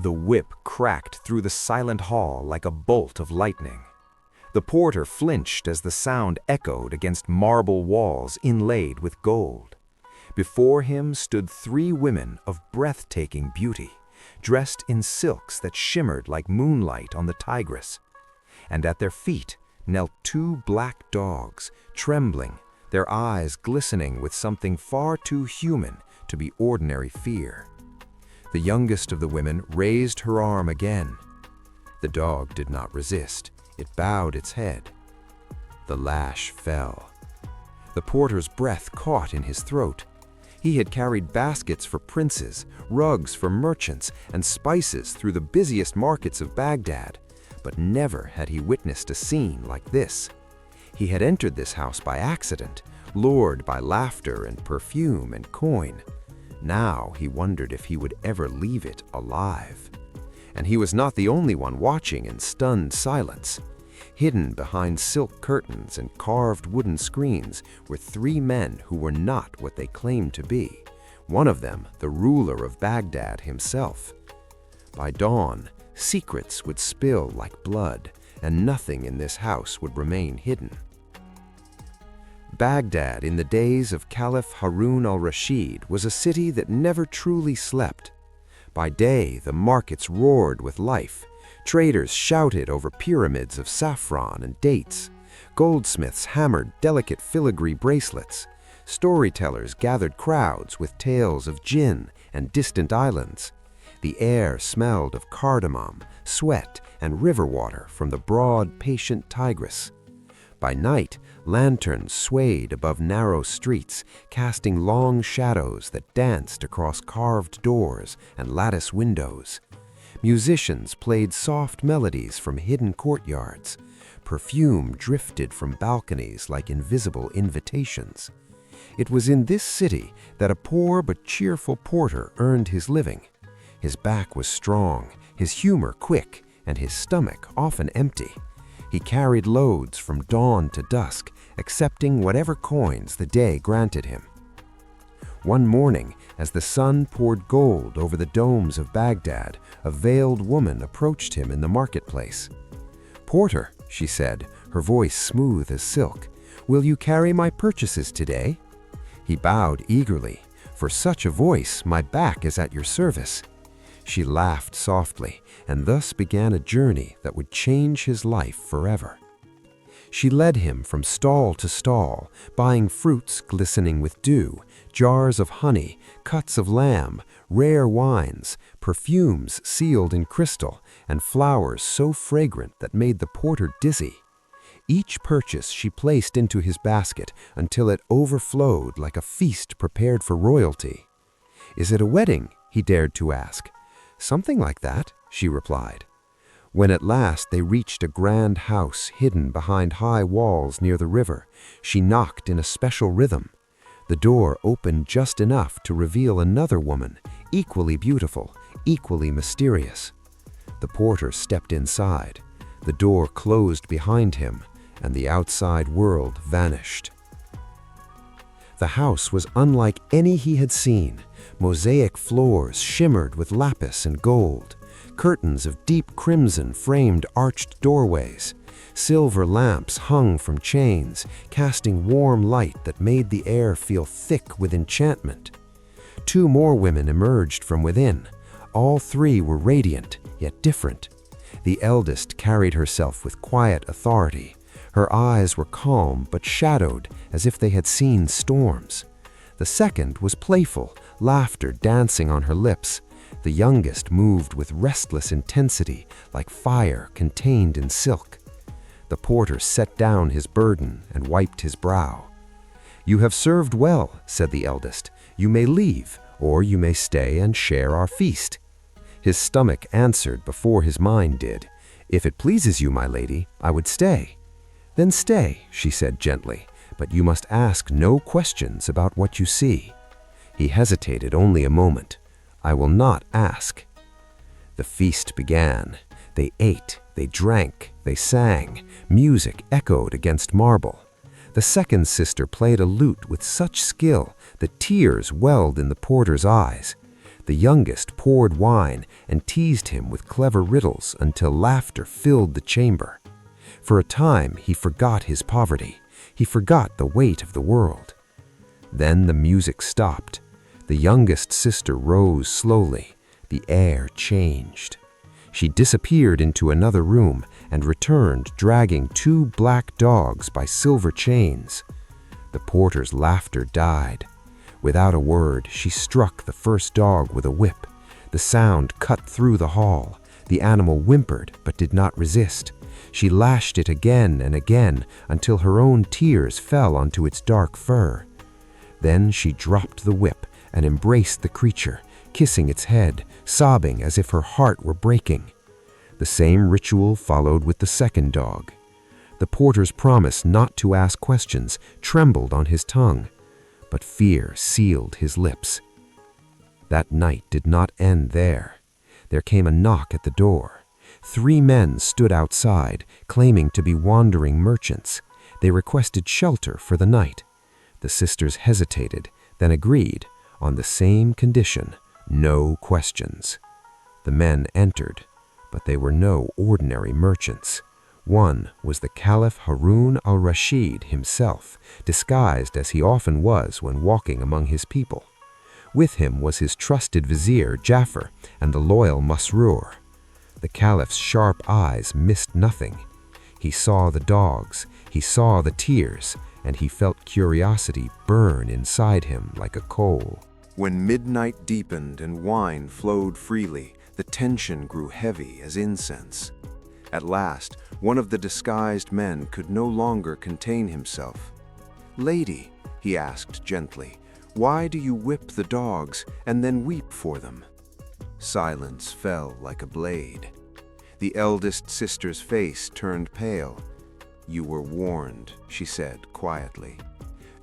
The whip cracked through the silent hall like a bolt of lightning. The porter flinched as the sound echoed against marble walls inlaid with gold. Before him stood 3 women of breathtaking beauty, dressed in silks that shimmered like moonlight on the Tigris. And at their feet knelt 2 black dogs, trembling, their eyes glistening with something far too human to be ordinary fear. The youngest of the women raised her arm again. The dog did not resist. It bowed its head. The lash fell. The porter's breath caught in his throat. He had carried baskets for princes, rugs for merchants, and spices through the busiest markets of Baghdad, but never had he witnessed a scene like this. He had entered this house by accident, lured by laughter and perfume and coin. Now he wondered if he would ever leave it alive. And he was not the only one watching in stunned silence. Hidden behind silk curtains and carved wooden screens were 3 men who were not what they claimed to be, one of them the ruler of Baghdad himself. By dawn, secrets would spill like blood, and nothing in this house would remain hidden. Baghdad in the days of Caliph Harun al-Rashid was a city that never truly slept. By day, the markets roared with life. Traders shouted over pyramids of saffron and dates. Goldsmiths hammered delicate filigree bracelets. Storytellers gathered crowds with tales of jinn and distant islands. The air smelled of cardamom, sweat, and river water from the broad, patient Tigris. By night, lanterns swayed above narrow streets, casting long shadows that danced across carved doors and lattice windows. Musicians played soft melodies from hidden courtyards. Perfume drifted from balconies like invisible invitations. It was in this city that a poor but cheerful porter earned his living. His back was strong, his humor quick, and his stomach often empty. He carried loads from dawn to dusk, accepting whatever coins the day granted him. One morning, as the sun poured gold over the domes of Baghdad, a veiled woman approached him in the marketplace. "Porter," she said, her voice smooth as silk, "will you carry my purchases today?" He bowed eagerly. "For such a voice, my back is at your service." She laughed softly, and thus began a journey that would change his life forever. She led him from stall to stall, buying fruits glistening with dew, jars of honey, cuts of lamb, rare wines, perfumes sealed in crystal, and flowers so fragrant that made the porter dizzy. Each purchase she placed into his basket until it overflowed like a feast prepared for royalty. "Is it a wedding?" he dared to ask. "Something like that," she replied. When at last they reached a grand house hidden behind high walls near the river, she knocked in a special rhythm. The door opened just enough to reveal another woman, equally beautiful, equally mysterious. The porter stepped inside. The door closed behind him, and the outside world vanished. The house was unlike any he had seen. Mosaic floors shimmered with lapis and gold. Curtains of deep crimson framed arched doorways. Silver lamps hung from chains, casting warm light that made the air feel thick with enchantment. 2 more women emerged from within. All 3 were radiant, yet different. The eldest carried herself with quiet authority. Her eyes were calm but shadowed, as if they had seen storms. The second was playful, laughter dancing on her lips. The youngest moved with restless intensity, like fire contained in silk. The porter set down his burden and wiped his brow. "You have served well," said the eldest. "You may leave, or you may stay and share our feast." His stomach answered before his mind did. "If it pleases you, my lady, I would stay." "Then stay," she said gently, "but you must ask no questions about what you see." He hesitated only a moment. "I will not ask." The feast began. They ate, they drank, they sang. Music echoed against marble. The second sister played a lute with such skill that tears welled in the porter's eyes. The youngest poured wine and teased him with clever riddles until laughter filled the chamber. For a time, he forgot his poverty. He forgot the weight of the world. Then the music stopped. The youngest sister rose slowly. The air changed. She disappeared into another room and returned dragging 2 black dogs by silver chains. The porter's laughter died. Without a word, she struck the first dog with a whip. The sound cut through the hall. The animal whimpered but did not resist. She lashed it again and again until her own tears fell onto its dark fur. Then she dropped the whip and embraced the creature, kissing its head, sobbing as if her heart were breaking. The same ritual followed with the second dog. The porter's promise not to ask questions trembled on his tongue, but fear sealed his lips. That night did not end there. There came a knock at the door. 3 men stood outside, claiming to be wandering merchants. They requested shelter for the night. The sisters hesitated, then agreed, on the same condition: no questions. The men entered, but they were no ordinary merchants. One was the Caliph Harun al-Rashid himself, disguised as he often was when walking among his people. With him was his trusted vizier Jafar and the loyal Masrur. The Caliph's sharp eyes missed nothing. He saw the dogs, he saw the tears, and he felt curiosity burn inside him like a coal. When midnight deepened and wine flowed freely, the tension grew heavy as incense. At last, one of the disguised men could no longer contain himself. "Lady," he asked gently, "why do you whip the dogs and then weep for them?" Silence fell like a blade. The eldest sister's face turned pale. "You were warned," she said quietly.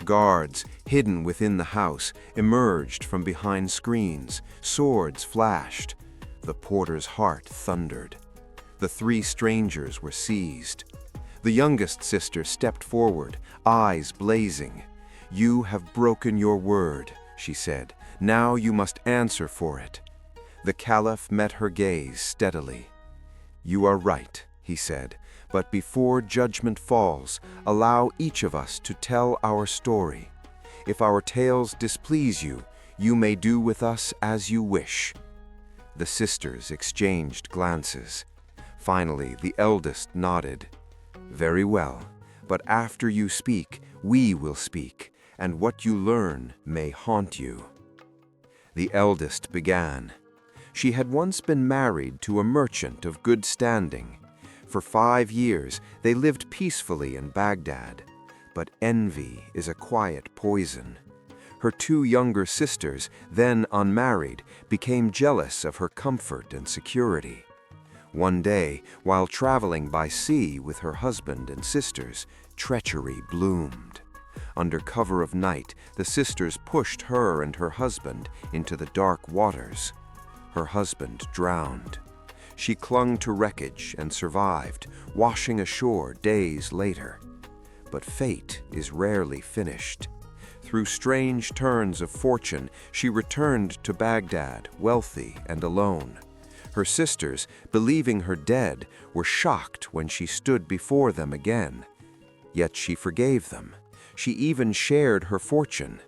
Guards, hidden within the house, emerged from behind screens. Swords flashed. The porter's heart thundered. The 3 strangers were seized. The youngest sister stepped forward, eyes blazing. "You have broken your word," she said. "Now you must answer for it." The Caliph met her gaze steadily. "You are right," he said, "but before judgment falls, allow each of us to tell our story. If our tales displease you, you may do with us as you wish." The sisters exchanged glances. Finally, the eldest nodded. "Very well, but after you speak, we will speak, and what you learn may haunt you." The eldest began. She had once been married to a merchant of good standing. For 5 years, they lived peacefully in Baghdad. But envy is a quiet poison. Her 2 younger sisters, then unmarried, became jealous of her comfort and security. One day, while traveling by sea with her husband and sisters, treachery bloomed. Under cover of night, the sisters pushed her and her husband into the dark waters. Her husband drowned. She clung to wreckage and survived, washing ashore days later. But fate is rarely finished. Through strange turns of fortune, she returned to Baghdad, wealthy and alone. Her sisters, believing her dead, were shocked when she stood before them again. Yet she forgave them. She even shared her fortune.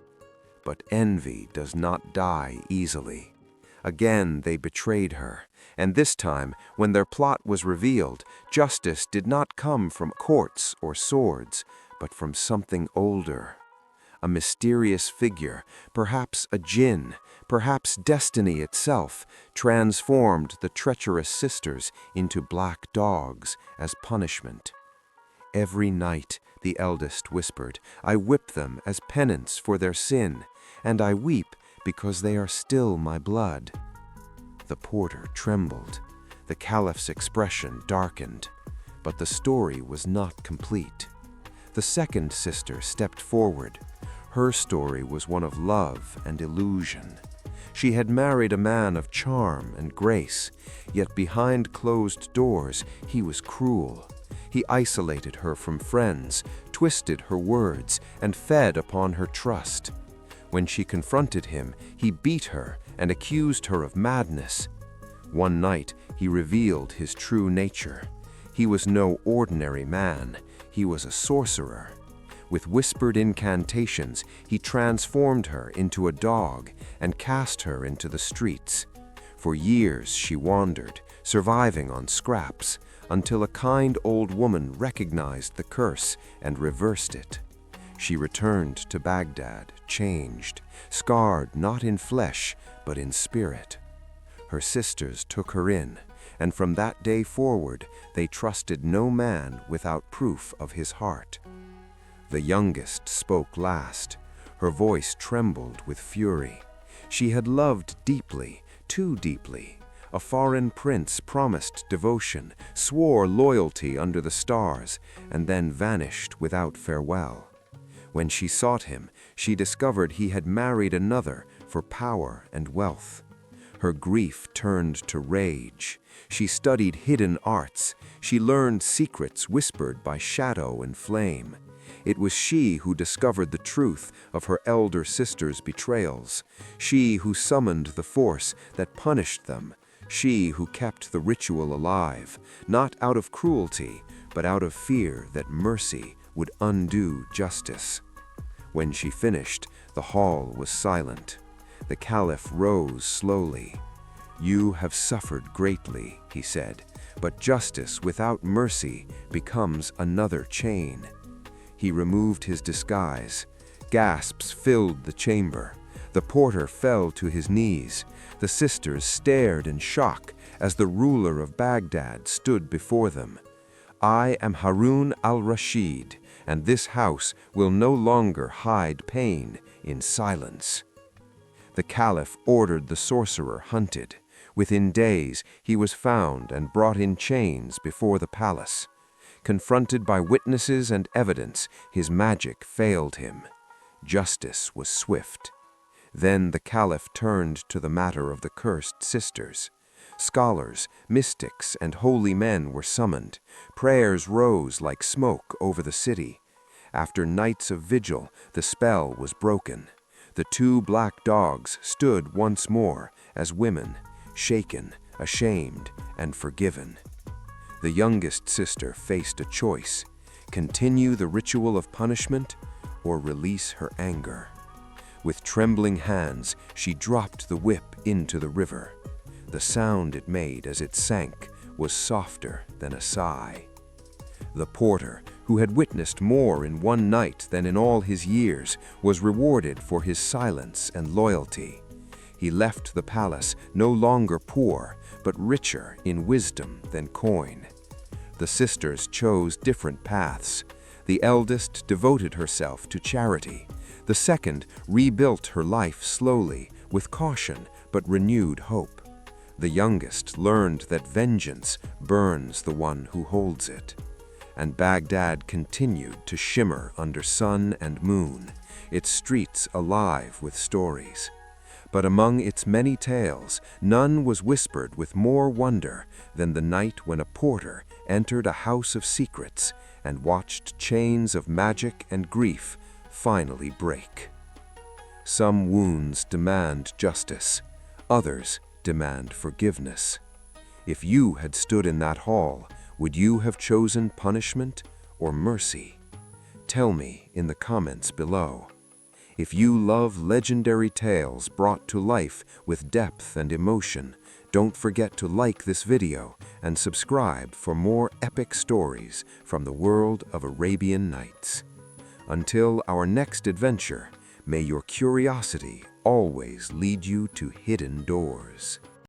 But envy does not die easily. Again they betrayed her, and this time, when their plot was revealed, justice did not come from courts or swords, but from something older. A mysterious figure, perhaps a jinn, perhaps destiny itself, transformed the treacherous sisters into black dogs as punishment. "Every night," the eldest whispered, "I whip them as penance for their sin, and I weep because they are still my blood." The porter trembled. The Caliph's expression darkened. But the story was not complete. The second sister stepped forward. Her story was one of love and illusion. She had married a man of charm and grace, yet behind closed doors he was cruel. He isolated her from friends, twisted her words, and fed upon her trust. When she confronted him, he beat her and accused her of madness. One night, he revealed his true nature. He was no ordinary man. He was a sorcerer. With whispered incantations, he transformed her into a dog and cast her into the streets. For years she wandered, surviving on scraps, until a kind old woman recognized the curse and reversed it. She returned to Baghdad, changed, scarred not in flesh, but in spirit. Her sisters took her in, and from that day forward, they trusted no man without proof of his heart. The youngest spoke last. Her voice trembled with fury. She had loved deeply, too deeply. A foreign prince promised devotion, swore loyalty under the stars, and then vanished without farewell. When she sought him, she discovered he had married another for power and wealth. Her grief turned to rage. She studied hidden arts. She learned secrets whispered by shadow and flame. It was she who discovered the truth of her elder sister's betrayals. She who summoned the force that punished them. She who kept the ritual alive, not out of cruelty, but out of fear that mercy would undo justice. When she finished, the hall was silent. The Caliph rose slowly. "You have suffered greatly," he said, "but justice without mercy becomes another chain." He removed his disguise. Gasps filled the chamber. The porter fell to his knees. The sisters stared in shock as the ruler of Baghdad stood before them. "I am Harun al-Rashid, and this house will no longer hide pain in silence." The Caliph ordered the sorcerer hunted. Within days, he was found and brought in chains before the palace. Confronted by witnesses and evidence, his magic failed him. Justice was swift. Then the Caliph turned to the matter of the cursed sisters. Scholars, mystics, and holy men were summoned. Prayers rose like smoke over the city. After nights of vigil, the spell was broken. The two black dogs stood once more as women, shaken, ashamed, and forgiven. The youngest sister faced a choice: continue the ritual of punishment or release her anger. With trembling hands, she dropped the whip into the river. The sound it made as it sank was softer than a sigh. The porter, who had witnessed more in one night than in all his years, was rewarded for his silence and loyalty. He left the palace no longer poor, but richer in wisdom than coin. The sisters chose different paths. The eldest devoted herself to charity. The second rebuilt her life slowly, with caution but renewed hope. The youngest learned that vengeance burns the one who holds it. And Baghdad continued to shimmer under sun and moon, its streets alive with stories. But among its many tales, none was whispered with more wonder than the night when a porter entered a house of secrets and watched chains of magic and grief finally break. Some wounds demand justice, others demand forgiveness. If you had stood in that hall, would you have chosen punishment or mercy? Tell me in the comments below. If you love legendary tales brought to life with depth and emotion, don't forget to like this video and subscribe for more epic stories from the world of Arabian Nights. Until our next adventure, may your curiosity always lead you to hidden doors.